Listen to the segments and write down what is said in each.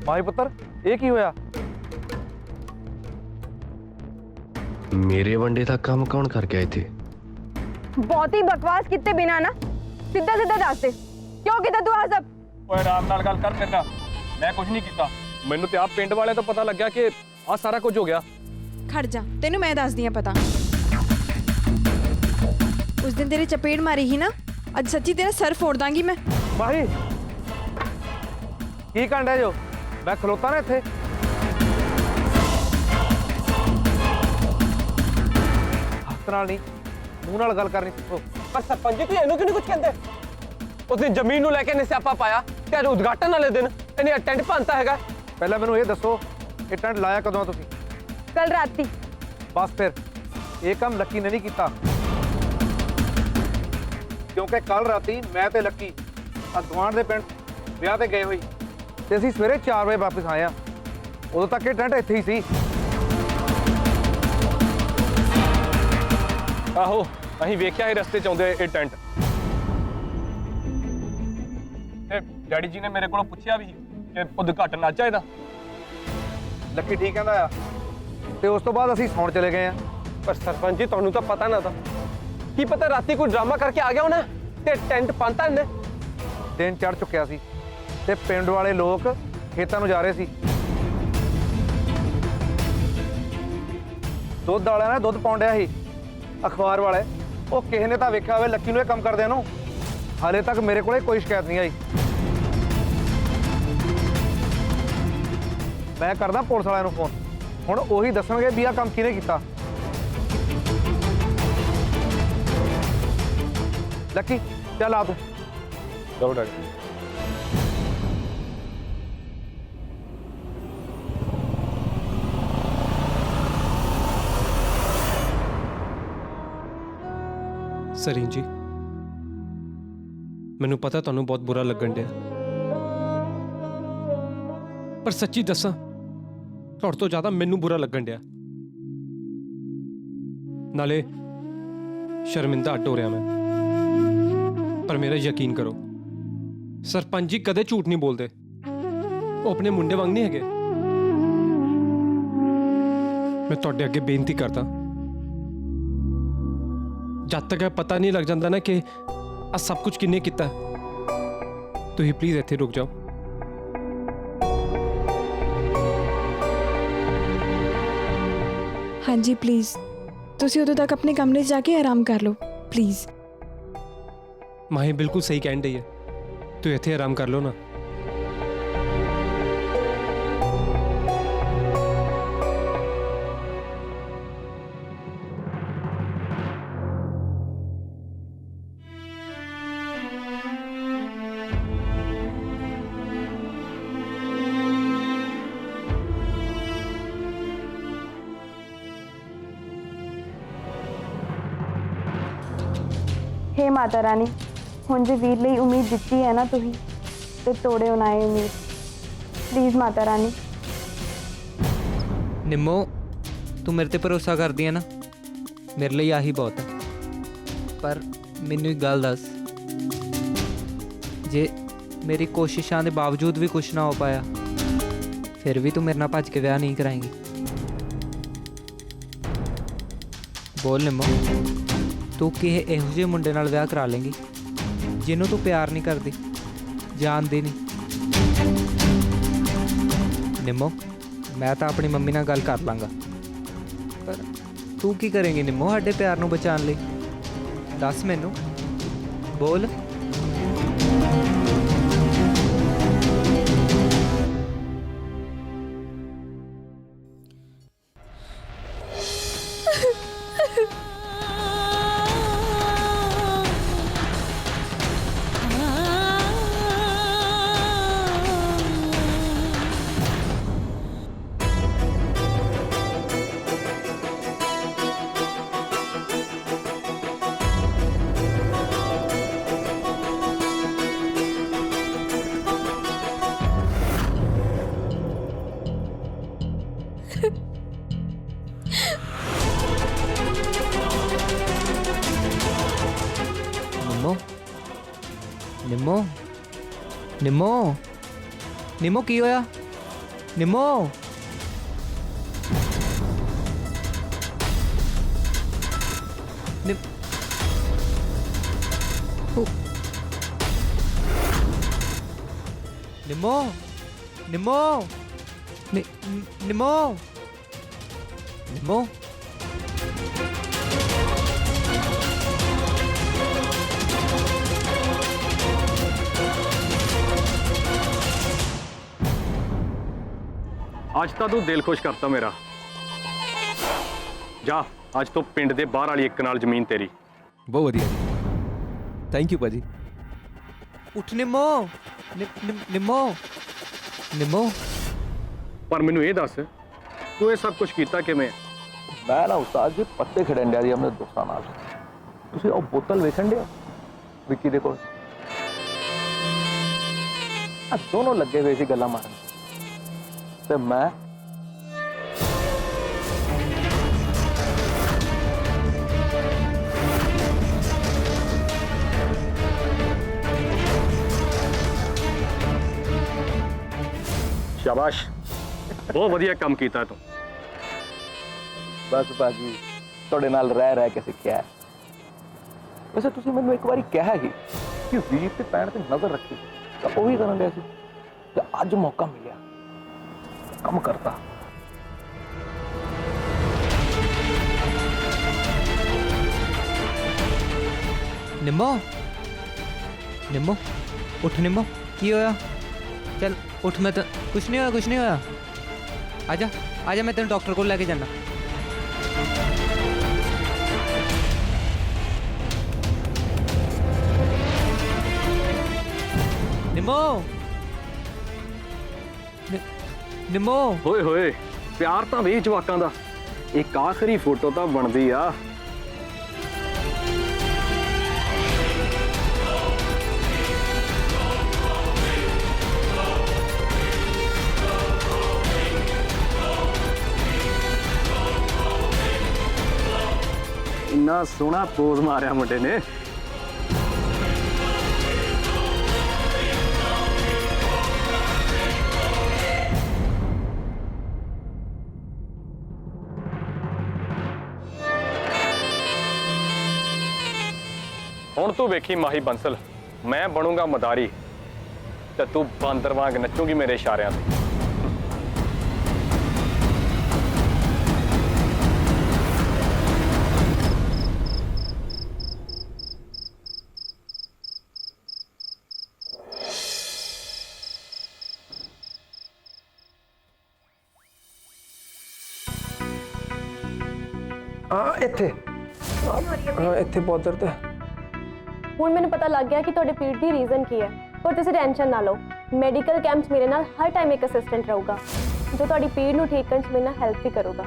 माही पुत्र ये की होया? मेरे वनडे का काम कौन करके आए थे? बहुत ही बकवास कितने बिना ना सीधा सीधा दस दे क्यों किता तू आ सब? ओए आराम नाल गल कर मेरे नाल, मैं कुछ नहीं कीता। मैनू ते आप पिंड वाले तो पता लग गया कि आ सारा कुछ हो गया। खड़ जा, तेनू मैं दस दियां पता। उस दिन तेरी चपेट मारी ही ना, अज सच्ची तेरा सर फोड़ दांगी मैं। माही की कांडा जो मैं खलोता ना इत्थे। हत्थ नाल नहीं मूंह नाल गल करनी सिखो। पर सरपंच जी इहनू क्यों नहीं कुछ कहते? उस दिन जमीन नूं लैके इन्हें स्यापा पाया ते अज उद्घाटन वाले दिन इन्हें टेंट भंनता हैगा। पहले मैनू ये दसो ये टेंट लाया कदों तुसीं? कल राती। बस फिर ये काम लक्की ने नहीं किया, क्योंकि कल राती मैं ते लक्की गुआंढ दे पिंड विआह ते गए हुई ते असीं सवेरे 4 बजे वापस आए। उदों तक ये टेंट इत्थे ही सी। आहो असीं वेख्या ही रस्ते च आउंदे ये टेंट। ते डैडी जी ने मेरे कोलों पुछया भी कि उद्घाटन अज आ इहदा। लक्की ठीक कहंदा आ ते उस तो बाद असीं सौण चले गए हैं। पर सरपंच जी तुहानू तो पता ना था की पता राती कोई ड्रामा करके आ गया होना ते टेंट भंनता इन्हें। दिन चढ़ चुकिया सी ते पिंड वाले लोग खेतां नूं जा रहे सी। दुध वालिਆਂ ने दुध पाउण डिया सी। अखबार वाले वो किसी ने तो वेख्या होवे लक्की नूं ये काम करदे नूं। हाले तक मेरे कोले कोई शिकायत नहीं आई। मैं करदा पुलिस वालिਆਂ नूं फोन, हुण ओही दसणगे भी आ काम किहने कीता। लक्की चल आ तू। चलो डैडी। सरीन जी मैनू पता तुहानू बहुत बुरा लगन दिया, पर सच्ची दसा तुहाडे तो ज्यादा मैनू बुरा लगन दिया। नाले शर्मिंदा अड्ड हो रहा मैं, पर मेरा यकीन करो सरपंच जी कदे झूठ नहीं बोलते। वो अपने मुंडे वांग नहीं है। मैं तुहाडे अगे बेनती करता, जब तक पता नहीं लग जाता ना कि आ सब कुछ किन्ने किता, तुसीं प्लीज इत्थे रुक जाओ। हाँ जी प्लीज़, तुसी उदों तक अपने कमरे च जाके आराम कर लो प्लीज़। माही बिल्कुल सही कहन रही है, तू इत्थे आराम कर लो ना। हे माता रानी, हुण जे वीर लई उम्मीद दित्ती है ना तुसीं ते तोड़िओ ना ये उम्मीद प्लीज़ माता रानी। निम्मो तू मेरे ते भरोसा करदी है ना, मेरे लिए आही बहुत है। पर मैनू एक गल दस, जे मेरी कोशिशों के बावजूद भी कुछ ना हो पाया फिर भी तू मेरे नाल भज के विआह नहीं कराएंगी? बोल निम्मो, तू किसी इहो ਜਿਹੇ मुंडे नाल विआह करा लेंगी जिन्हों तू प्यार नहीं करती, जानती नहीं? निम्मो मैं तो अपनी मम्मी नाल गल कर लांगा, पर तू की करेंगी निम्मो साडे प्यार नूं बचाउण लई? दस मैनू, बोल। निम्मो निम्मो निम्मो की होया? ਨਿੰਮੋ ਨਿੰਮ ਓ। ਨਿੰਮੋ ਨਿੰਮੋ ਨਿੰਮੋ ਨਿੰਮੋ ਅੱਜ ਤਾਂ ਤੂੰ ਦਿਲ ਖੁਸ਼ ਕਰਤਾ ਮੇਰਾ। ਜਾ ਅੱਜ ਤੋਂ ਪਿੰਡ ਦੇ ਬਾਹਰ ਵਾਲੀ ਇੱਕ ਨਾਲ ਜ਼ਮੀਨ ਤੇਰੀ। ਬਹੁਤ ਵਧੀਆ ਜੀ, ਥੈਂਕ ਯੂ ਭਾਜੀ। ਉੱਠ ਨਿੰਮੋ ਨਿੰਮੋ ਨਿੰਮੋ ਪਰ ਮੈਨੂੰ ਇਹ ਦੱਸ ਤੂੰ ਇਹ ਸਭ ਕੁਝ ਕੀਤਾ ਕਿਵੇਂ? ਮੈਂ ਨਾ ਉਸਤਾਦ ਜੀ ਪੱਤੇ ਖੜਨ ਡਿਆ ਜੀ ਆਪਣੇ ਦੋਸਤਾਂ ਨਾਲ। ਤੁਸੀਂ ਉਹ ਬੋਤਲ ਵੇਖਣ ਡਿਆ ਵਿੱਕੀ ਦੇ ਕੋਲ? ਆ ਦੋਨੋਂ ਲੱਗੇ ਹੋਏ ਸੀ ਗੱਲਾਂ ਮਾਰਨ ਤੇ ਮੈਂ ਸ਼ਾਬਾਸ਼, ਬਹੁਤ ਵਧੀਆ ਕੰਮ ਕੀਤਾ ਤੂੰ। ਬਸ ਬਾਜੀ ਤੁਹਾਡੇ ਨਾਲ ਰਹਿ ਕੇ ਸਿੱਖਿਆ ਹੈ। ਵੈਸੇ ਤੁਸੀਂ ਮੈਨੂੰ ਇੱਕ ਵਾਰੀ ਕਿਹਾ ਸੀ ਕਿ ਵੀਰ ਤੇ ਪੈਣ ਤੇ ਨਜ਼ਰ ਰੱਖੀ, ਤਾਂ ਉਹ ਵੀ ਕਰਨ ਡਿਆ ਸੀ ਤੇ ਅੱਜ ਮੌਕਾ ਮਿਲਿਆ, ਕੰਮ ਕਰਤਾ। ਨਿੰਮੋ ਨਿੰਮੋ ਉੱਠ ਨਿੰਮੋ ਕੀ ਹੋਇਆ? ਚੱਲ ਉੱਠ, ਮੈਂ ਤਾਂ ਕੁਛ ਨਹੀਂ ਹੋਇਆ। ਆਜਾ ਮੈਂ ਤੈਨੂੰ ਡਾਕਟਰ ਕੋਲ ਲੈ ਕੇ ਜਾਣਾ। ਨਿੰਮੋ ਹੋਏ ਹੋਏ, ਪਿਆਰ ਤਾਂ ਵੇਖ ਜਵਾਕਾਂ ਦਾ। ਇੱਕ ਆਖਰੀ ਫੋਟੋ ਤਾਂ ਬਣਦੀ ਆ। ਇੰਨਾ ਸੋਹਣਾ ਪੋਜ਼ ਮਾਰਿਆ ਮੁੰਡੇ ਨੇ। ਹੁਣ ਤੂੰ ਵੇਖੀ ਮਾਹੀ ਬੰਸਲ, ਮੈਂ ਬਣੂੰਗਾ ਮਦਾਰੀ ਤੇ ਤੂੰ ਬਾਂਦਰ ਵਾਂਗ ਨੱਚੂਗੀ ਮੇਰੇ ਇਸ਼ਾਰਿਆਂ ਤੇ। ਇੱਥੇ ਬਹੁਤ ਦਰਦ ਹੈ। ਹੁਣ ਮੈਨੂੰ ਪਤਾ ਲੱਗ ਗਿਆ ਕਿ ਤੁਹਾਡੇ ਪੀੜ ਦੀ ਰੀਜ਼ਨ ਕੀ ਹੈ, ਪਰ ਤੁਸੀਂ ਟੈਨਸ਼ਨ ਨਾ ਲਓ। ਮੈਡੀਕਲ ਕੈਂਪਸ ਮੇਰੇ ਨਾਲ ਹਰ ਟਾਈਮ ਇੱਕ ਅਸਿਸਟੈਂਟ ਰਹੂਗਾ ਜੋ ਤੁਹਾਡੀ ਪੀੜ ਨੂੰ ਠੀਕ ਕਰਨ 'ਚ ਮੇਰੇ ਨਾਲ ਹੈਲਪ ਵੀ ਕਰੂਗਾ।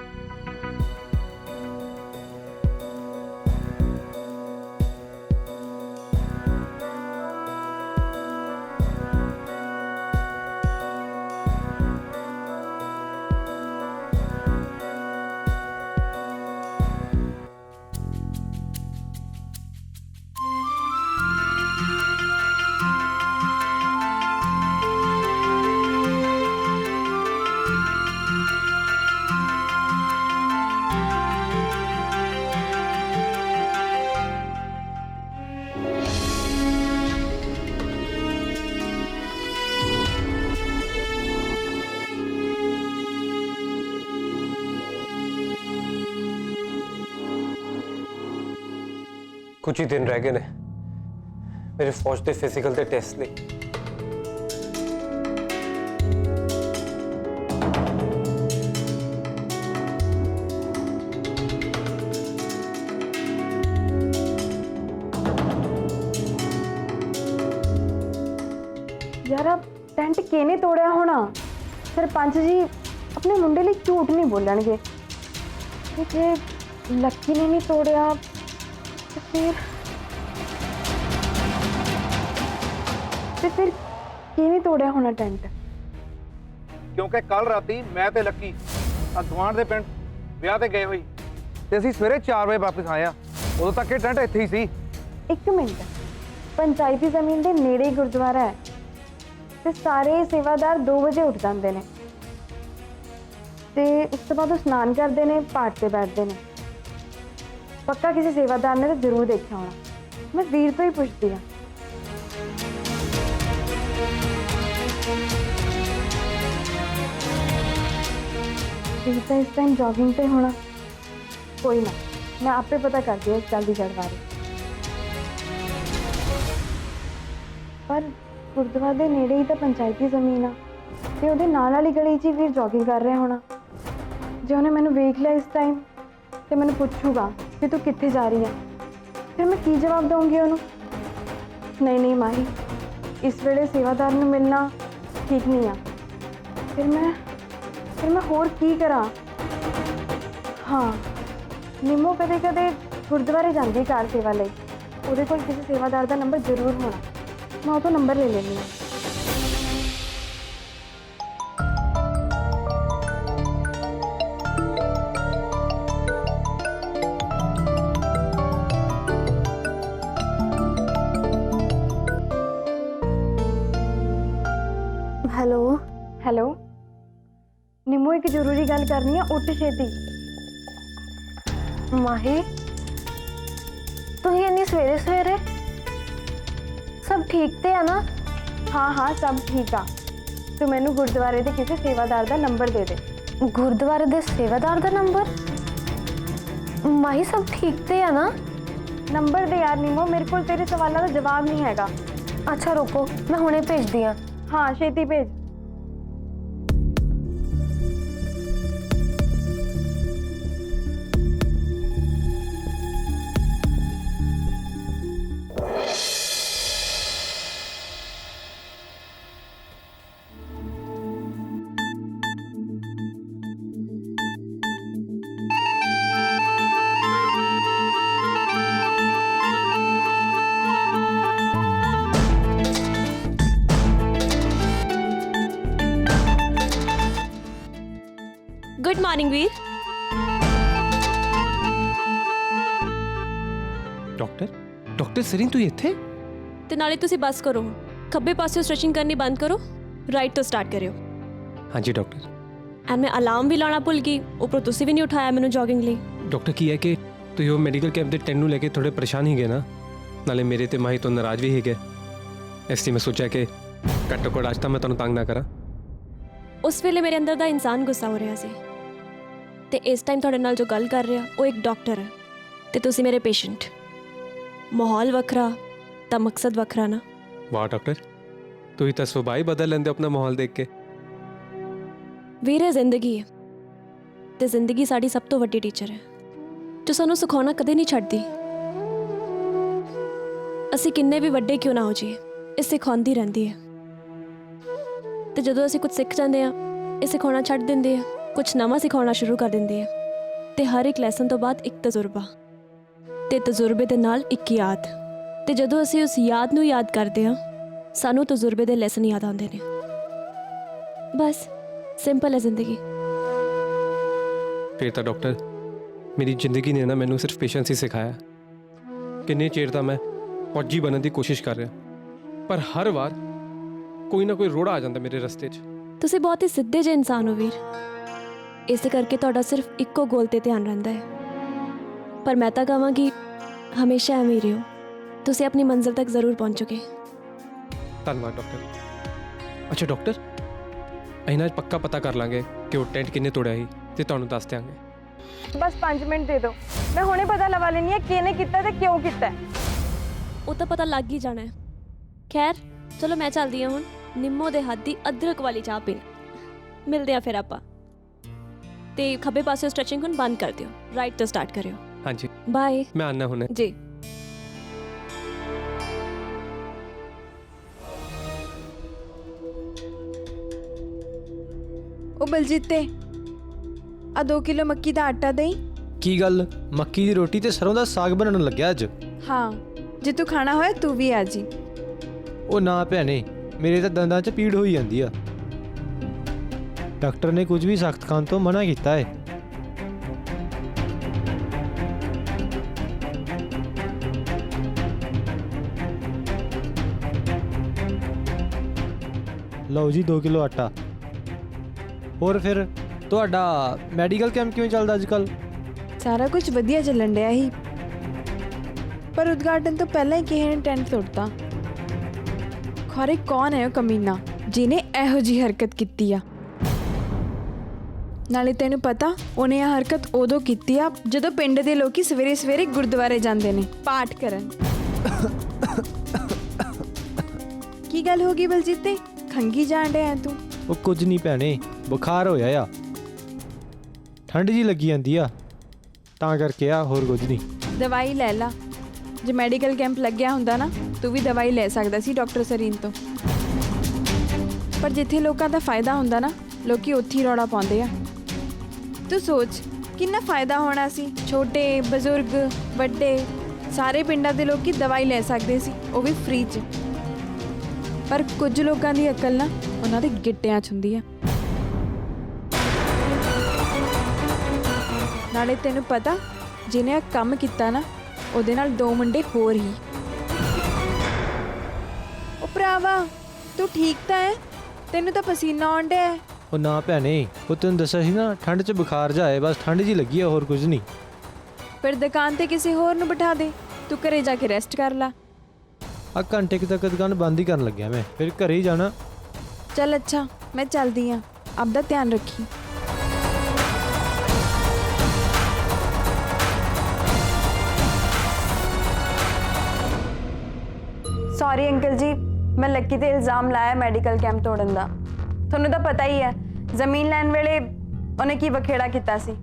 ਕੁਝ ਹੀ ਦਿਨ ਰਹਿ ਗਏ ਨੇ ਮੇਰੇ ਫੌਜ ਦੇ ਫਿਜ਼ੀਕਲ ਦੇ ਟੈਸਟ ਲਈ। ਯਾਰ ਟੈਂਟ ਕਿਹਨੇ ਤੋੜਿਆ ਹੋਣਾ? ਸਰਪੰਚ ਜੀ ਆਪਣੇ ਮੁੰਡੇ ਲਈ ਝੂਠ ਨਹੀਂ ਬੋਲਣਗੇ। ਤੇ ਜੇ ਲੱਕੀ ਨੇ ਨਹੀਂ ਤੋੜਿਆ ਤੇ ਫਿਰ ਕਿਹਨੇ ਤੋੜਿਆ ਹੋਣਾ ਟੈਂਟ? ਕਿਉਂਕਿ ਕੱਲ ਰਾਤੀ ਮੈਂ ਤੇ ਲੱਕੀ ਗੁਆਂਢ ਦੇ ਪਿੰਡ ਵਿਆਹ ਤੇ ਗਏ ਹੋਈ ਤੇ ਅਸੀਂ ਸਵੇਰੇ 4 ਵਜੇ ਵਾਪਸ ਆਏ ਆ। ਉਦੋਂ ਤੱਕ ਇਹ ਟੈਂਟ ਇੱਥੇ ਹੀ ਸੀ। ਇੱਕ ਮਿੰਟ, ਪੰਚਾਇਤੀ ਜ਼ਮੀਨ ਦੇ ਨੇੜੇ ਹੀ ਗੁਰਦੁਆਰਾ ਹੈ ਤੇ ਸਾਰੇ ਸੇਵਾਦਾਰ 2 ਵਜੇ ਉੱਠ ਜਾਂਦੇ ਨੇ ਤੇ ਉਸ ਤੋਂ ਬਾਅਦ ਉਹ ਇਸ਼ਨਾਨ ਕਰਦੇ ਨੇ, ਪਾਠ ਤੇ ਬੈਠਦੇ ਨੇ। ਪੱਕਾ ਕਿਸੇ ਸੇਵਾਦਾਰ ਨੇ ਤਾਂ ਜ਼ਰੂਰ ਦੇਖਿਆ ਹੋਣਾ। ਮੈਂ ਵੀਰ ਤੋਂ ਹੀ ਪੁੱਛਦੀ ਹਾਂ। ਵੀਰ ਤਾਂ ਇਸ ਟਾਈਮ ਜੋਗਿੰਗ ਤੇ ਹੋਣਾ। ਕੋਈ ਨਾ, ਮੈਂ ਆਪੇ ਪਤਾ ਕਰਦੀ ਹਾਂ ਇਸ ਗੱਲ ਦੀ ਜੜ ਬਾਰੇ। ਪਰ ਗੁਰਦੁਆਰੇ ਦੇ ਨੇੜੇ ਹੀ ਤਾਂ ਪੰਚਾਇਤੀ ਜ਼ਮੀਨ ਆ ਤੇ ਉਹਦੇ ਨਾਲ ਵਾਲੀ ਗਲੀ 'ਚ ਹੀ ਵੀਰ ਜੋਗਿੰਗ ਕਰ ਰਿਹਾ ਹੋਣਾ। ਜੇ ਉਹਨੇ ਮੈਨੂੰ ਵੇਖ ਲਿਆ ਇਸ ਟਾਈਮ ਤੇ ਮੈਨੂੰ ਪੁੱਛੂਗਾ ਕਿ ਤੂੰ ਕਿੱਥੇ ਜਾ ਰਹੀ ਹੈ, ਫਿਰ ਮੈਂ ਕੀ ਜਵਾਬ ਦਊਂਗੀ ਉਹਨੂੰ? ਨਹੀਂ ਮਾਹੀ, ਇਸ ਵੇਲੇ ਸੇਵਾਦਾਰ ਨੂੰ ਮਿਲਣਾ ਠੀਕ ਨਹੀਂ ਆ। ਫਿਰ ਮੈਂ ਹੋਰ ਕੀ ਕਰਾਂ? ਹਾਂ, ਨਿੰਮੋ ਕਦੇ ਗੁਰਦੁਆਰੇ ਜਾਂਦੀ ਕਾਰ ਸੇਵਾ ਲਈ। ਉਹਦੇ ਕੋਲ ਕਿਸੇ ਸੇਵਾਦਾਰ ਦਾ ਨੰਬਰ ਜ਼ਰੂਰ ਹੋਣਾ। ਮੈਂ ਉਹ ਤੋਂ ਨੰਬਰ ਲੈ ਲੈਂਦੀ ਹਾਂ। ਹੈਲੋ ਨਿੰਮੋ, ਇੱਕ ਜ਼ਰੂਰੀ ਗੱਲ ਕਰਨੀ ਆ, ਉੱਠ ਛੇਤੀ। ਮਾਹੀ, ਤੁਸੀਂ ਇੰਨੀ ਸਵੇਰੇ ਸਵੇਰੇ? ਸਭ ਠੀਕ ਤੇ ਆ ਨਾ? ਹਾਂ ਸਭ ਠੀਕ ਆ। ਤੂੰ ਮੈਨੂੰ ਗੁਰਦੁਆਰੇ ਦੇ ਕਿਸੇ ਸੇਵਾਦਾਰ ਦਾ ਨੰਬਰ ਦੇ ਦੇ। ਗੁਰਦੁਆਰੇ ਦੇ ਸੇਵਾਦਾਰ ਦਾ ਨੰਬਰ? ਮਾਹੀ, ਸਭ ਠੀਕ ਤੇ ਆ ਨਾ? ਨੰਬਰ ਦੇ ਯਾਰ ਨਿੰਮੋ, ਮੇਰੇ ਕੋਲ ਤੇਰੇ ਸਵਾਲਾਂ ਦਾ ਜਵਾਬ ਨਹੀਂ ਹੈਗਾ। ਅੱਛਾ ਰੁਕੋ, ਮੈਂ ਹੁਣੇ ਭੇਜਦੀ ਹਾਂ। ਹਾਂ ਛੇਤੀ ਭੇਜ। ਗੁੱਡ ਮਾਰਨਿੰਗ ਵੀਰ। ਡਾਕਟਰ ਸਰੀਨ, ਤੂੰ ਇੱਥੇ? ਤੇ ਨਾਲੇ ਤੁਸੀਂ ਬਸ ਕਰੋ, ਖੱਬੇ ਪਾਸੇ ਸਟ੍ਰੈਚਿੰਗ ਕਰਨੀ ਬੰਦ ਕਰੋ, ਰਾਈਟ ਤੋਂ ਸਟਾਰਟ ਕਰਿਓ। ਹਾਂਜੀ ਡਾਕਟਰ। ਐਂਡ ਮੈਂ ਅਲਾਰਮ ਵੀ ਲਾਉਣਾ ਭੁੱਲ ਗਈ, ਉੱਪਰੋਂ ਤੁਸੀਂ ਵੀ ਨਹੀਂ ਉਠਾਇਆ ਮੈਨੂੰ ਜੋਗਿੰਗ ਲਈ। ਡਾਕਟਰ ਕੀ ਹੈ ਕਿ ਤੁਸੀਂ ਉਹ ਮੈਡੀਕਲ ਕੈਂਪ ਦੇ ਟੈਨ ਨੂੰ ਲੈ ਕੇ ਥੋੜੇ ਪਰੇਸ਼ਾਨ ਹੀ ਗਏ ਨਾ, ਨਾਲੇ ਮੇਰੇ ਤੇ ਮਾਹੀ ਤੋਂ ਨਾਰਾਜ਼ ਵੀ ਹੈਗੇ, ਇਸ ਲਈ ਮੈਂ ਸੋਚਿਆ ਕਿ ਘੱਟੋ ਘੱਟ ਅੱਜ ਤਾਂ ਮੈਂ ਤੁਹਾਨੂੰ ਤੰਗ ਨਾ ਕਰਾਂ। ਉਸ ਵੇਲੇ ਮੇਰੇ ਅੰਦਰ ਦਾ ਇਨਸਾਨ ਗੁੱਸਾ ਹੋ ਰਿਹਾ ਸੀ, ਤੇ ਇਸ ਟਾਈਮ ਤੁਹਾਡੇ ਨਾਲ ਜੋ ਗੱਲ ਕਰ ਰਿਹਾ ਉਹ ਇੱਕ ਡਾਕਟਰ ਹੈ ਤੇ ਤੁਸੀਂ ਮੇਰੇ ਪੇਸ਼ੈਂਟ। ਮਾਹੌਲ ਵੱਖਰਾ ਤਾਂ ਮਕਸਦ ਵੱਖਰਾ ਨਾ। ਵਾਹ ਡਾਕਟਰ, ਤੁਸੀਂ ਤਾਂ ਸੁਭਾਅ ਹੀ ਬਦਲ ਲੈਂਦੇ ਆਪਣਾ ਮਾਹੌਲ ਦੇਖ ਕੇ। ਵੀਰ, ਇਹ ਜ਼ਿੰਦਗੀ ਹੈ ਤੇ ਜ਼ਿੰਦਗੀ ਸਾਡੀ ਸਭ ਤੋਂ ਵੱਡੀ ਟੀਚਰ ਹੈ ਜੋ ਸਾਨੂੰ ਸਿਖਾਉਣਾ ਕਦੇ ਨਹੀਂ ਛੱਡਦੀ। ਅਸੀਂ ਕਿੰਨੇ ਵੀ ਵੱਡੇ ਕਿਉਂ ਨਾ ਹੋ ਜਾਈਏ, ਇਹ ਸਿਖਾਉਂਦੀ ਰਹਿੰਦੀ ਹੈ। ਤੇ ਜਦੋਂ ਅਸੀਂ ਕੁਝ ਸਿੱਖ ਜਾਂਦੇ ਆ, ਇਹ ਸਿਖਾਉਣਾ ਛੱਡ ਦਿੰਦੇ ਆ, ਕੁਝ ਨਵਾਂ ਸਿਖਾਉਣਾ ਸ਼ੁਰੂ ਕਰ ਦਿੰਦੇ ਆ। ਤੇ ਹਰ ਇੱਕ ਲੈਸਨ ਤੋਂ ਬਾਅਦ ਇੱਕ ਤਜਰਬਾ, ਤੇ ਤਜਰਬੇ ਦੇ ਨਾਲ ਇੱਕ ਯਾਦ। ਤੇ ਜਦੋਂ ਅਸੀਂ ਉਸ ਯਾਦ ਨੂੰ ਯਾਦ ਕਰਦੇ ਹਾਂ, ਸਾਨੂੰ ਤਜਰਬੇ ਦੇ ਲੈਸਨ ਯਾਦ ਆਉਂਦੇ ਨੇ। ਬਸ ਸਿੰਪਲ ਹੈ ਜ਼ਿੰਦਗੀ। ਫਿਰ ਤਾਂ ਡਾਕਟਰ, ਮੇਰੀ ਜ਼ਿੰਦਗੀ ਨੇ ਨਾ ਮੈਨੂੰ ਸਿਰਫ ਪੇਸ਼ੈਂਸ ਹੀ ਸਿਖਾਇਆ। ਕਿੰਨੇ ਚਿਰ ਦਾ ਮੈਂ ਫੌਜੀ ਬਣਨ ਦੀ ਕੋਸ਼ਿਸ਼ ਕਰ ਰਿਹਾ, ਪਰ ਹਰ ਵਾਰ ਕੋਈ ਨਾ ਕੋਈ ਰੋੜਾ ਆ ਜਾਂਦਾ ਮੇਰੇ ਰਸਤੇ 'ਚ। ਤੁਸੀਂ ਬਹੁਤ ਹੀ ਸਿੱਧੇ ਜਿਹੇ ਇਨਸਾਨ ਹੋ ਵੀਰ, ਇਸੇ ਕਰਕੇ ਤੁਹਾਡਾ ਸਿਰਫ ਇੱਕੋ ਗੋਲ ਤੇ ਧਿਆਨ ਰਹਿੰਦਾ ਹੈ। ਪਰ ਮੈਂ ਤਾਂ ਕਹਾਂਗੀ ਹਮੇਸ਼ਾ ਐਵੇਂ ਹੀ ਰਹੋ, ਤੁਸੀਂ ਆਪਣੀ ਮੰਜ਼ਿਲ ਤੱਕ ਜ਼ਰੂਰ ਪਹੁੰਚੋਗੇ। ਧੰਨਵਾਦ ਡਾਕਟਰ। ਅੱਛਾ ਡਾਕਟਰ, ਅਸੀਂ ਨਾ ਪੱਕਾ ਪਤਾ ਕਰ ਲਾਂਗੇ ਕਿ ਉਹ ਟੈਂਟ ਕਿੰਨੇ ਤੋੜਿਆ ਸੀ ਤੇ ਤੁਹਾਨੂੰ ਦੱਸ ਦਿਆਂਗੇ। ਬਸ 5 ਮਿੰਟ ਦੇ ਦਿਓ, ਮੈਂ ਹੁਣੇ ਪਤਾ ਲਵਾ ਲੈਣੀ ਹੈ ਕਿਹਨੇ ਕੀਤਾ ਤੇ ਕਿਉਂ ਕੀਤਾ। ਉਹ ਤਾਂ ਪਤਾ ਲੱਗ ਹੀ ਜਾਣਾ ਹੈ। ਖੈਰ ਚਲੋ ਮੈਂ ਚੱਲਦੀ ਹਾਂ ਹੁਣ ਨਿੰਮੋ ਦੇ ਹੱਥ ਦੀ ਅਦਰਕ ਵਾਲੀ ਚਾਹ ਪੀਣ। ਮਿਲਦੇ ਆ ਫਿਰ ਆਪਾਂ। ਤੇ ਖੱਬੇ ਪਾਸੇ ਸਟ੍ਰੈਚਿੰਗ ਹੁਣ ਬੰਦ ਕਰ ਦਿਓ, ਰਾਈਟ ਤੋਂ ਸਟਾਰਟ ਕਰਿਓ। ਹਾਂਜੀ ਬਾਏ। ਮੈਂ ਆਨਾ ਹੁਣੇ ਜੀ। ਉਹ ਬਲਜੀਤੇ, ਆ 2 ਕਿਲੋ ਮੱਕੀ ਦਾ ਆਟਾ ਦੇਈ। ਕੀ ਗੱਲ, ਮੱਕੀ ਦੀ ਰੋਟੀ ਤੇ ਸਰੋਂ ਦਾ ਸਾਗ ਬਣਨ ਲੱਗਿਆ ਅੱਜ? ਹਾਂ, ਜੇ ਤੂੰ ਖਾਣਾ ਹੋਇਆ ਤੂੰ ਵੀ ਆ ਜੀ। ਉਹ ਨਾ ਭੈਣੇ, ਮੇਰੇ ਤਾਂ ਦੰਦਾਂ 'ਚ ਪੀੜ ਹੋਈ ਜਾਂਦੀ ਆ। ਡਾਕਟਰ ਨੇ ਕੁਝ ਵੀ ਸਖਤ ਖਾਣ ਤੋਂ ਮਨਾ ਕੀਤਾ ਹੈ। ਲਓ ਜੀ 2 ਕਿਲੋ ਆਟਾ। ਹੋਰ ਫਿਰ ਤੁਹਾਡਾ ਮੈਡੀਕਲ ਕੈਂਪ ਕਿਵੇਂ ਚੱਲਦਾ ਅੱਜ ਕੱਲ? ਸਾਰਾ ਕੁਝ ਵਧੀਆ ਚੱਲਣ ਡਿਆ ਸੀ, ਪਰ ਉਦਘਾਟਨ ਤੋਂ ਪਹਿਲਾਂ ਹੀ ਕਿਸੇ ਨੇ ਟੈਂਟ ਤੋੜਤਾ। ਖਰੇ ਕੌਣ ਹੈ ਉਹ ਕਮੀਨਾ ਜਿਹਨੇ ਇਹੋ ਜਿਹੀ ਹਰਕਤ ਕੀਤੀ ਆ? ਨਾਲੇ ਤੈਨੂੰ ਪਤਾ ਉਹਨੇ ਇਹ ਹਰਕਤ ਉਦੋਂ ਕੀਤੀ ਆ ਜਦੋਂ ਪਿੰਡ ਦੇ ਲੋਕੀ ਸਵੇਰੇ ਸਵੇਰੇ ਗੁਰਦੁਆਰੇ ਜਾਂਦੇ ਨੇ ਪਾਠ ਕਰਨ। ਕੀ ਗੱਲ ਹੋ ਗਈ ਬਲਜੀਤ ਤੇ ਖੰਗੀ ਜਾਣ ਡਿਆ ਤੂੰ? ਉਹ ਕੁਝ ਨਹੀਂ ਭੈਣੇ, ਬੁਖਾਰ ਹੋਇਆ ਆ, ਠੰਡ ਜੀ ਲੱਗੀ ਜਾਂਦੀ ਆ ਤਾਂ ਕਰਕੇ ਆ, ਹੋਰ ਕੁਝ ਨਹੀਂ। ਦਵਾਈ ਲੈ ਲਾ। ਜੇ ਮੈਡੀਕਲ ਕੈਂਪ ਲੱਗਿਆ ਹੁੰਦਾ ਨਾ ਤੂੰ ਵੀ ਦਵਾਈ ਲੈ ਸਕਦਾ ਸੀ ਡਾਕਟਰ ਸਰੀਨ ਤੋਂ। ਪਰ ਜਿੱਥੇ ਲੋਕਾਂ ਦਾ ਫਾਇਦਾ ਹੁੰਦਾ ਨਾ ਲੋਕੀ ਉੱਥੇ ਹੀ ਰੌਲਾ ਪਾਉਂਦੇ ਆ। ਤੂੰ ਸੋਚ ਕਿੰਨਾ ਫਾਇਦਾ ਹੋਣਾ ਸੀ, ਛੋਟੇ ਬਜ਼ੁਰਗ ਵੱਡੇ ਸਾਰੇ ਪਿੰਡਾਂ ਦੇ ਲੋਕੀ ਦਵਾਈ ਲੈ ਸਕਦੇ ਸੀ, ਉਹ ਵੀ ਫ੍ਰੀ 'ਚ। ਪਰ ਕੁਝ ਲੋਕਾਂ ਦੀ ਅਕਲ ਨਾ ਉਹਨਾਂ ਦੇ ਗਿੱਟਿਆਂ 'ਚ ਹੁੰਦੀ ਆ। ਨਾਲੇ ਤੈਨੂੰ ਪਤਾ ਜਿਹਨੇ ਆ ਕੰਮ ਕੀਤਾ ਨਾ ਉਹਦੇ ਨਾਲ 2 ਮੁੰਡੇ ਹੋਰ ਹੀ। ਉਹ ਭਰਾਵਾ ਤੂੰ ਠੀਕ ਤਾਂ ਹੈ? ਤੈਨੂੰ ਤਾਂ ਪਸੀਨਾ ਆਉਣ ਡਿਆ ਹੈ। ਉਹ ਨਾ ਭੈਣੇ, ਉਹ ਤੈਨੂੰ ਦੱਸਿਆ ਸੀ ਨਾ ਠੰਡ 'ਚ ਬੁਖਾਰ ਜਾ ਆਏ, ਬਸ ਠੰਡ ਜੀ ਲੱਗੀ ਆ, ਹੋਰ ਕੁਝ ਨਹੀਂ। ਫਿਰ ਦੁਕਾਨ ਤੇ ਕਿਸੇ ਹੋਰ ਨੂੰ ਬਿਠਾ ਦੇ, ਤੂੰ ਘਰੇ ਜਾ ਕੇ ਰੈਸਟ ਕਰ ਲਾ। ਆ ਘੰਟੇ ਕੁ ਤੱਕ ਦੁਕਾਨ ਬੰਦ ਹੀ ਕਰਨ ਲੱਗਿਆ ਮੈਂ, ਫਿਰ ਘਰੇ ਹੀ ਜਾਣਾ। ਚੱਲ ਅੱਛਾ ਮੈਂ ਚੱਲਦੀ ਆਂ, ਆਪਦਾ ਧਿਆਨ ਰੱਖੀ। ਸੌਰੀ ਅੰਕਲ ਜੀ, ਮੈਂ ਲੱਕੀ ਤੇ ਇਲਜ਼ਾਮ ਲਾਇਆ ਮੈਡੀਕਲ ਕੈਂਪ ਤੋੜਨ ਦਾ। ਤੁਹਾਨੂੰ ਤਾਂ ਪਤਾ ਹੀ ਹੈ ਜ਼ਮੀਨ ਲੈਣ ਵੇਲੇ ਉਹਨੇ ਕੀ ਵਖੇੜਾ ਕੀਤਾ ਸੀ,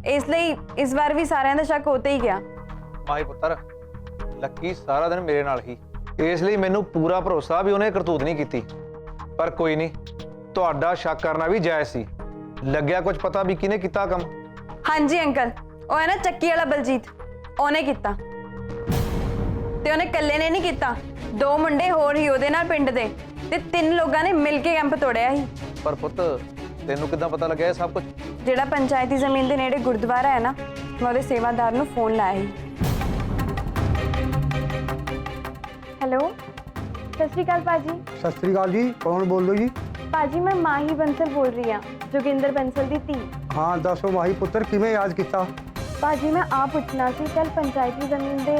ਇਸ ਲਈ ਇਸ ਵਾਰ ਵੀ ਸਾਰਿਆਂ ਦਾ ਸ਼ੱਕ ਉੱਤੇ ਹੀ ਗਿਆ। ਮਾਹੀ ਪੁੱਤਰ, ਲੱਕੀ ਸਾਰਾ ਦਿਨ ਮੇਰੇ ਨਾਲ ਹੀ, ਇਸ ਲਈ ਮੈਨੂੰ ਪੂਰਾ ਭਰੋਸਾ ਵੀ ਉਹਨੇ ਕਰਤੂਤ ਨਹੀਂ ਕੀਤੀ। ਪਰ ਕੋਈ ਨਹੀਂ, ਤੁਹਾਡਾ ਸ਼ੱਕ ਕਰਨਾ ਵੀ ਜਾਇਜ਼ ਸੀ। ਲੱਗਿਆ ਕੁਝ ਪਤਾ ਵੀ ਕਿਹਨੇ ਕੀਤਾ ਕੰਮ? ਹਾਂਜੀ ਅੰਕਲ, ਉਹ ਹੈ ਨਾ ਚੱਕੀ ਵਾਲਾ ਬਲਜੀਤ, ਉਹਨੇ ਕੀਤਾ। ਤੇ ਉਹਨੇ ਇਕੱਲੇ ਨੇ ਨਹੀਂ ਕੀਤਾ, 2 ਮੁੰਡੇ ਹੋਰ ਹੀ ਉਹਦੇ ਨਾਲ ਪਿੰਡ ਦੇ, ਤੇ 3 ਲੋਕਾਂ ਨੇ ਮਿਲ ਕੇ ਕੈਂਪ ਤੋੜਿਆ ਸੀ। ਪਰ ਪੁੱਤ ਤੈਨੂੰ ਕਿੱਦਾਂ ਪਤਾ ਲੱਗਿਆ ਇਹ ਸਭ ਕੁਝ? ਜਿਹੜਾ ਪੰਚਾਇਤੀ ਜ਼ਮੀਨ ਦੇ ਨੇੜੇ ਗੁਰਦੁਆਰਾ ਹੈ ਨਾ, ਮੈਂ ਉਹਦੇ ਸੇਵਾਦਾਰ ਨੂੰ ਫੋਨ ਲਾਇਆ ਸੀ। ਹੈਲੋ, ਸਤਿ ਸ਼੍ਰੀ ਅਕਾਲ ਭਾਜੀ। ਸਤਿ ਸ਼੍ਰੀ ਅਕਾਲ ਜੀ, ਕੌਣ ਬੋਲੋ ਜੀ? ਭਾਜੀ ਮੈਂ ਮਾਹੀ ਬੰਸਲ ਬੋਲ ਰਹੀ ਹਾਂ, ਜੋਗਿੰਦਰ ਬੰਸਲ ਦੀ ਧੀ। ਹਾਂ ਦੱਸੋ ਮਾਹੀ ਪੁੱਤਰ, ਕਿਵੇਂ ਯਾਦ ਕੀਤਾ? ਭਾਜੀ ਮੈਂ ਆ ਪੁੱਛਣਾ ਸੀ, ਕੱਲ ਪੰਚਾਇਤੀ ਜ਼ਮੀਨ ਦੇ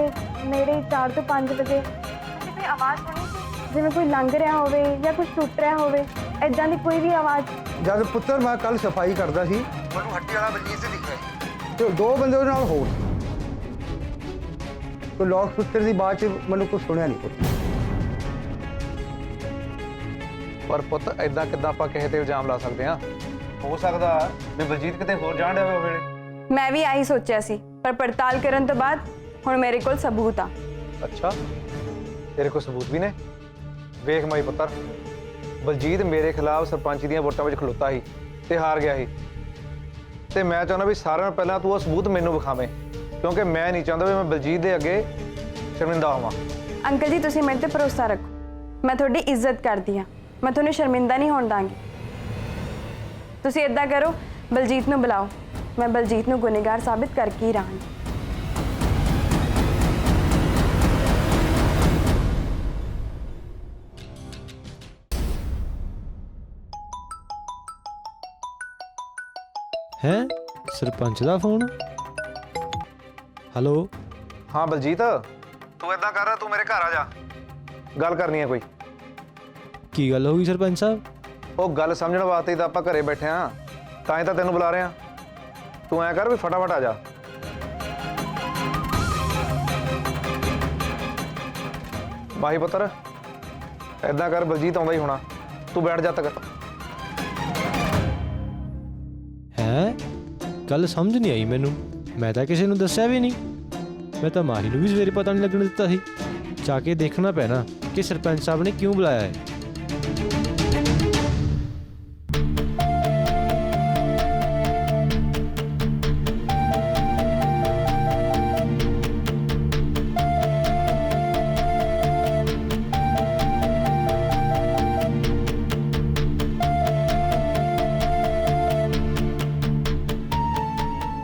ਨੇੜੇ 4 ਤੋਂ 5 ਵਜੇ ਤੁਸੀਂ ਕੋਈ ਆਵਾਜ਼ ਸੁਣੀ ਸੀ, ਜਿਵੇਂ ਕੋਈ ਲੰਘ ਰਿਹਾ ਹੋਵੇ ਜਾਂ ਕੁਝ ਟੁੱਟ ਰਿਹਾ ਹੋਵੇ, ਐਦਾਂ ਦੀ ਕੋਈ ਵੀ ਆਵਾਜ਼? ਜਦ ਪੁੱਤਰ ਮੈਂ ਕੱਲ ਸਫਾਈ ਕਰਦਾ ਸੀ, ਮੈਨੂੰ ਹੱਟੀ ਵਾਲਾ ਬਲਜੀਤ ਤੇ ਦਿਖਿਆ ਤੇ 2 ਬੰਦੇ ਉਹਦੇ ਨਾਲ ਹੋਰ ਸੀ। ਕੋਈ ਲੋਕ ਪੁੱਤਰ ਦੀ ਬਾਤ ਚ ਮੈਨੂੰ ਕੁਝ ਸੁਣਿਆ ਨਹੀਂ ਪੁੱਤ। ਪਰ ਪੁੱਤ ਐਦਾਂ ਕਿੱਦਾਂ ਆਪਾਂ ਕਿਸੇ ਤੇ ਇਲਜ਼ਾਮ ਲਾ ਸਕਦੇ ਹਾਂ? ਹੋ ਸਕਦਾ ਵੀ ਬਲਜੀਤ ਕਿਤੇ ਹੋਰ ਜਾਣ ਡਿਆ ਹੋਵੇ ਵੇਲੇ। ਮੈਂ ਵੀ ਆਹੀ ਸੋਚਿਆ ਸੀ, ਪਰ ਪੜਤਾਲ ਕਰਨ ਤੋਂ ਬਾਅਦ ਹੁਣ ਮੇਰੇ ਕੋਲ ਸਬੂਤ ਆ। ਅੱਛਾ, ਤੇਰੇ ਕੋਲ ਸਬੂਤ ਵੀ ਨੇ? ਵੇਖ ਮਾਈ ਪੁੱਤਰ, ਬਲਜੀਤ ਮੇਰੇ ਖਿਲਾਫ ਸਰਪੰਚ ਦੀਆਂ ਵੋਟਾਂ ਵਿੱਚ ਖਲੋਤਾ ਸੀ ਤੇ ਹਾਰ ਗਿਆ ਸੀ, ਤੇ ਮੈਂ ਚਾਹੁੰਦਾ ਵੀ ਸਾਰਿਆਂ ਨਾਲੋਂ ਪਹਿਲਾਂ ਤੂੰ ਉਹ ਸਬੂਤ ਮੈਨੂੰ ਵਿਖਾਵੇਂ, ਕਿਉਂਕਿ ਮੈਂ ਨਹੀਂ ਚਾਹੁੰਦਾ ਵੀ ਮੈਂ ਬਲਜੀਤ ਦੇ ਅੱਗੇ ਸ਼ਰਮਿੰਦਾ ਹੋਵਾਂ। ਅੰਕਲ ਜੀ ਤੁਸੀਂ ਮੇਰੇ ਤੇ ਭਰੋਸਾ ਰੱਖੋ, ਮੈਂ ਤੁਹਾਡੀ ਇੱਜ਼ਤ ਕਰਦੀ ਹਾਂ, ਮੈਂ ਤੁਹਾਨੂੰ ਸ਼ਰਮਿੰਦਾ ਨਹੀਂ ਹੋਣ ਦਾਂਗੀ। ਤੁਸੀਂ ਇੱਦਾਂ ਕਰੋ, ਬਲਜੀਤ ਨੂੰ ਬੁਲਾਓ, ਮੈਂ ਬਲਜੀਤ ਨੂੰ ਗੁਨੇਗਾਰ ਸਾਬਿਤ ਕਰਕੇ ਹੀ ਰਹਾਂਗੀ। ਹੈਂ, ਸਰਪੰਚ ਦਾ ਫੋਨ? ਹੈਲੋ। ਹਾਂ ਬਲਜੀਤ, ਤੂੰ ਏਦਾਂ ਕਰ, ਤੂੰ ਮੇਰੇ ਘਰ ਆ ਜਾ, ਗੱਲ ਕਰਨੀ ਹੈ ਕੋਈ। ਕੀ ਗੱਲ ਹੋ ਗਈ ਸਰਪੰਚ ਸਾਹਿਬ? ਉਹ ਗੱਲ ਸਮਝਣ ਵਾਸਤੇ ਤਾਂ ਆਪਾਂ ਘਰੇ ਬੈਠੇ ਹਾਂ, ਤਾਂ ਹੀ ਤਾਂ ਤੈਨੂੰ ਬੁਲਾ ਰਹੇ ਹਾਂ। ਤੂੰ ਐਂ ਕਰ ਵੀ ਫਟਾਫਟ ਆ ਜਾ। ਮਾਹੀ ਪੁੱਤਰ ਏਦਾਂ ਕਰ, ਬਲਜੀਤ ਆਉਂਦਾ ਹੀ ਹੋਣਾ, ਤੂੰ ਬੈਠ ਜਾ ਤੱਕ। ਹੈਂ, ਗੱਲ ਸਮਝ ਨਹੀਂ ਆਈ ਮੈਨੂੰ, ਮੈਂ ਤਾਂ ਕਿਸੇ ਨੂੰ ਦੱਸਿਆ ਵੀ ਨਹੀਂ। ਮੈਂ ਤਾਂ ਮਾਹੀ ਨੂੰ ਵੀ ਸਵੇਰੇ ਪਤਾ ਨਹੀਂ ਲੱਗਣ ਦਿੱਤਾ ਸੀ। ਜਾ ਕੇ ਦੇਖਣਾ ਪੈਣਾ ਕਿ ਸਰਪੰਚ ਸਾਹਿਬ ਨੇ ਕਿਉਂ ਬੁਲਾਇਆ ਹੈ।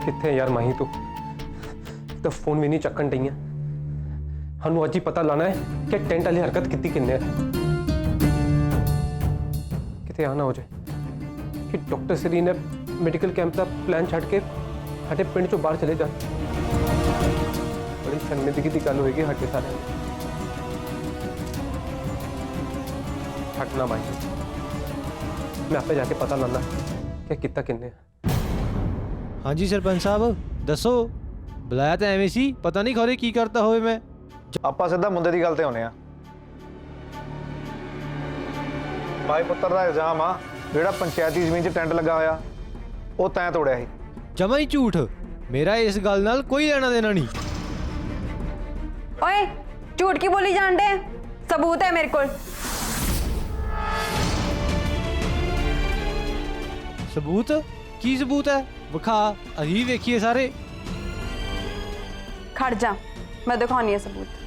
ਕਿੱਥੇ ਯਾਰ ਮਾਹੀ ਤੂੰ? ਤਾਂ ਫੋਨ ਵੀ ਨਹੀਂ ਚੱਕਣ ਡਈਆਂ। ਸਾਨੂੰ ਅੱਜ ਹੀ ਪਤਾ ਲਾਣਾ ਹੈ ਕਿ ਟੈਂਟ ਵਾਲੀ ਹਰਕਤ ਕੀਤੀ ਕਿੰਨੇ ਹੈ। ਕਿਤੇ ਆ ਨਾ ਹੋ ਜਾਏ ਕਿ ਡਾਕਟਰ ਸਰੀ ਨੇ ਮੈਡੀਕਲ ਕੈਂਪ ਦਾ ਪਲਾਨ ਛੱਡ ਕੇ ਸਾਡੇ ਪਿੰਡ ਚੋਂ ਬਾਹਰ ਚਲੇ ਜਾ। ਬੜੀ ਸ਼ਰਮਿੰਦਗੀ ਦੀ ਗੱਲ ਹੋਏਗੀ ਸਾਡੇ ਸਾਰਿਆਂ ਨੂੰ। ਹਟਣਾ ਬਾਈ, ਮੈਂ ਆਪੇ ਜਾ ਕੇ ਪਤਾ ਲਾਣਾ ਕਿ ਕੀਤਾ ਕਿੰਨੇ। ਹਾਂਜੀ ਸਰਪੰਚ ਸਾਹਿਬ ਦੱਸੋ, ਬੁਲਾਇਆ ਤਾਂ ਐਵੇਂ ਸੀ, ਪਤਾ ਨਹੀਂ ਖੋਰੇ ਕੀ ਕਰਤਾ ਹੋਵੇ ਮੈਂ। ਆਪਾਂ ਸਿੱਧਾ ਮੁੰਡੇ ਦੀ ਗੱਲ ਤੇ ਆਉਂਦੇ ਆ। ਭਾਈ ਪੁੱਤਰ ਦਾ ਇਲਜ਼ਾਮ ਆ ਜਿਹੜਾ ਪੰਚਾਇਤੀ ਜ਼ਮੀਨ 'ਚ ਟੈਂਟ ਲੱਗਾ ਹੋਇਆ ਉਹ ਤੈਂ ਤੋੜਿਆ ਸੀ। ਜਮਾਂ ਹੀ ਝੂਠ, ਮੇਰਾ ਇਸ ਗੱਲ ਨਾਲ ਕੋਈ ਲੈਣਾ ਦੇਣਾ ਨਹੀਂ। ਓਏ ਝੂਠ ਕੀ ਬੋਲੀ ਜਾਂਦੇ? ਸਬੂਤ ਹੈ ਮੇਰੇ ਕੋਲ। ਸਬੂਤ? ਕੀ ਸਬੂਤ ਹੈ? ਵਿਖਾ, ਅਸੀਂ ਵੇਖੀਏ ਸਾਰੇ। ਖੜ ਜਾ, ਮੈਂ ਦਿਖਾਉਣੀ ਹੈ ਸਬੂਤ।